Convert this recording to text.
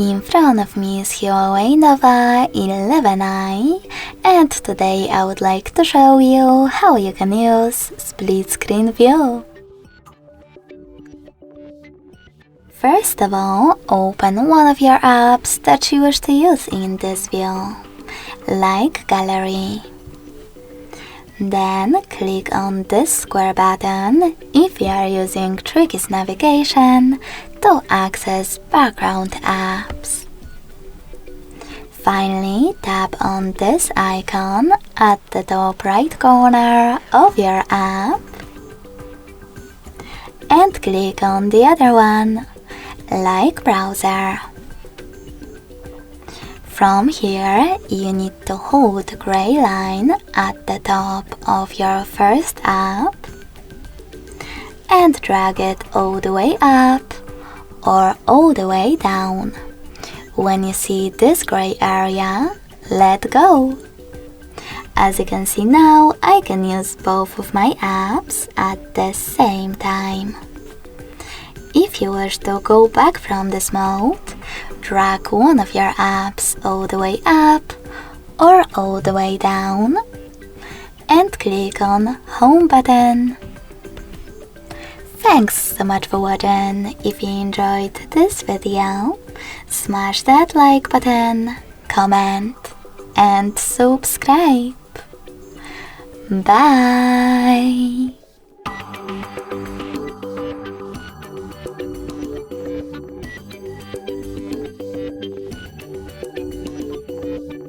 In front of me is Huawei Nova 11i, and today I would like to show you how you can use split screen view. First of all, open one of your apps that you wish to use in this view, like Gallery. Then click on this square button if you are using Tricky's navigation to access background apps. Finally, tap on this icon at the top right corner of your app and click on the other one, like Browser. From here, you need to hold the gray line at the top of your first app and drag it all the way up or all the way down. When you see this gray area, let go. As you can see now, I can use both of my apps at the same time. If you wish to go back from this mode, drag one of your apps all the way up or all the way down and click on Home button. Thanks so much for watching. If you enjoyed this video, smash that like button, comment and subscribe. Bye!